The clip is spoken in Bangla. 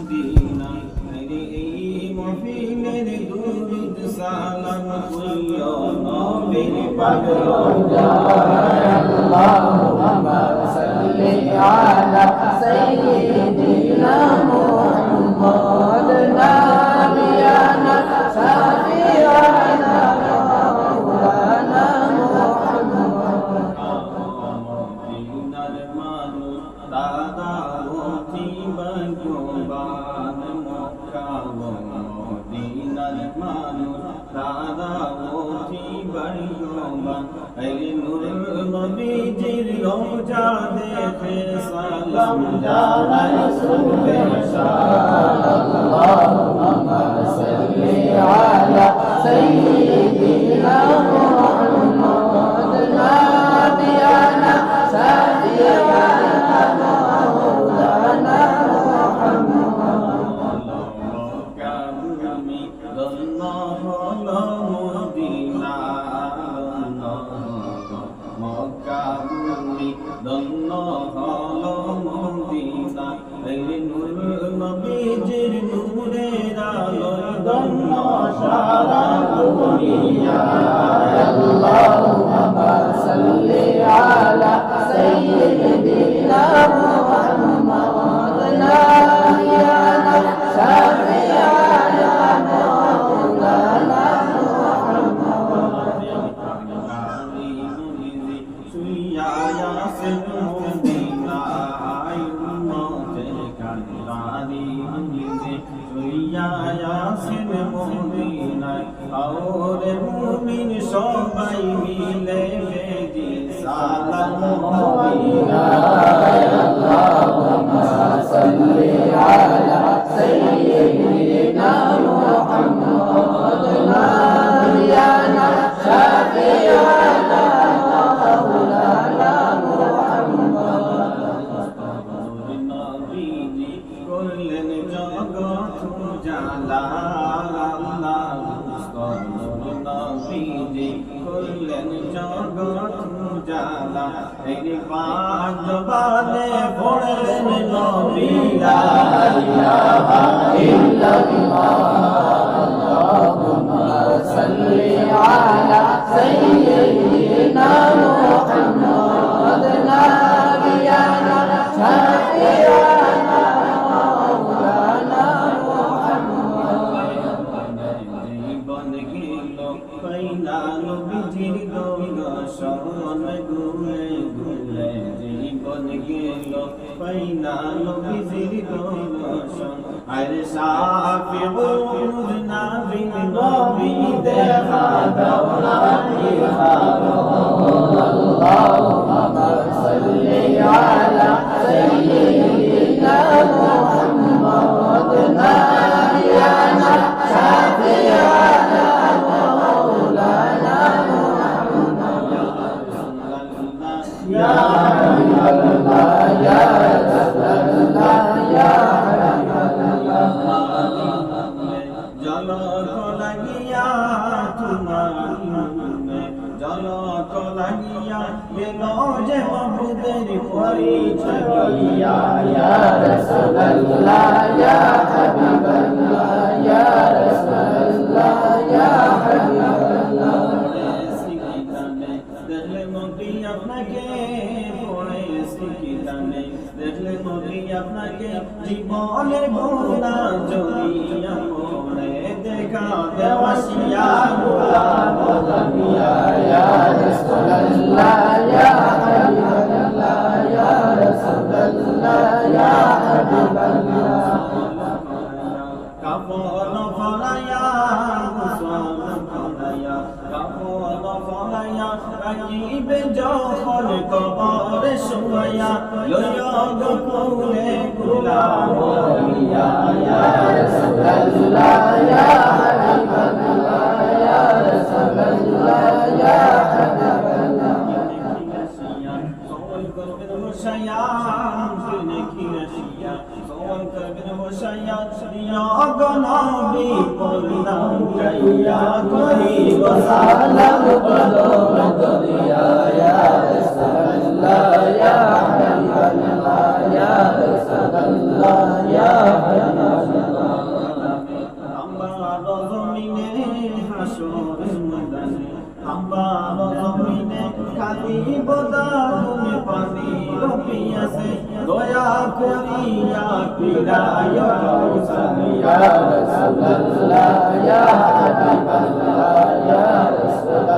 মদিনা রে এই মহফিলের দুরুদ সালাম কইও নবীর পাক রওজায় আল্লাহুম্মা সাল্লি আলা সাইয়্যিদিনা মুহাম্মদ নাবিয়ানা শাফিআনা মাওলানা দাদা মুথি বঙ্গবান মক্কা মদিনার মানুষ দাদা মুথি বঙ্গবান এই নূর নবীজির রওজা দেখে সালাম জানাই সুবে আল্লাহুম্মা সাল্লি আলা সাইয়্যিদিনা মুহাম্মদ নাবিয়ানা শাফিআনা দন্ন হলো মদিনা এই নূর নবীজির নূরের আলোয় দন্ন সারা দুনিয়া আল্লাহুম্মা সাল্লি আলা সাইয়্যিদিনা মুহাম্মদ নাবিয়ানা শাফিআনা মাওলানা और मुमिन सबाई मिले भेजी सालाम मदीना अल्लाहुम्मा सल्ली अला सय्यिदिना मुहम्मद नाबियाना शाफिआना माওলানা मुहम्मद नबीजी করলেন জগৎ উজালা নবীজি করলেন জগৎ উজালা এই পাঁচ জবানে পড়লেন নবী লা ইলাহা ইল্লাল্লাহ আল্লাহুম্মা সাল্লি আলা সাইয়্যিদিনা মুহাম্মদ নাবিয়ানা শাফিআনা মাওলানা পাইনা নবীজির দর্শন গুলে গুলে জীবন গেল পাইনা নবীজির দর্শন আরে শাফিউল নবী নবী দেখা দাও না আল্লাহুম্মা সাল্লি আলা সাইয়্যিদিনা Muhammad নাবিয়ানা শাফিআনা Ya Habiballah, Ya Rasulallah, Ya Habiballah. জলক লাগিয়া তোমার জলক লাগিয়া গেল যে মবুদের পরিচয় বলিয়া ইয়া রাসূলুল্লাহ ইয়া হাবিবাল্লাহ ইয়া রাসূলুল্লাহ ইয়া হাবিবাল্লাহ দেখলে নবী আপনাকে পড়ে শিখিতানে দেখলে নবী আপনাকে জীবনের গুনাহ জড়িয়া পড়ে দেখা দেওয়াসিয়া গোলাম জামিয়া ইয়া রাসূলুল্লাহ ইয়া হাবিবাল্লাহ ইয়া রাসূলুল্লাহ ইয়া হাবিবাল্লাহ কাফন ফরায়া মুসলমান ফরায়া কাফন ফরায়া রাখিবে যখন কবরে শুয়ায়া লইয়া গোকুলে গোলাম বলিয়া ইয়া রাসূলুল্লাহ ইয়া হাবিবাল্লাহ ইয়া রাসূলুল্লাহ ইয়া হাবিবাল্লাহ সওয়াল করবেন বসায়া মুসলিনে খিরাশিয়া সওয়াল করবেন বসায়া ইয়া গনবী করলাম কাইয়া করিব সালাম কদম দরিয়া ইয়া রাসূলুল্লাহ ইয়া হাবিবাল্লাহ ইয়া রাসূলুল্লাহ ইয়া হাবিবাল্লাহ হাসরের ময়দানে আমার জমিনে কাঁদিব দারুণ পানির পিয়াসে দয়া করিয়া পিরায় কাউসার ইয়া রাসূলুল্লাহ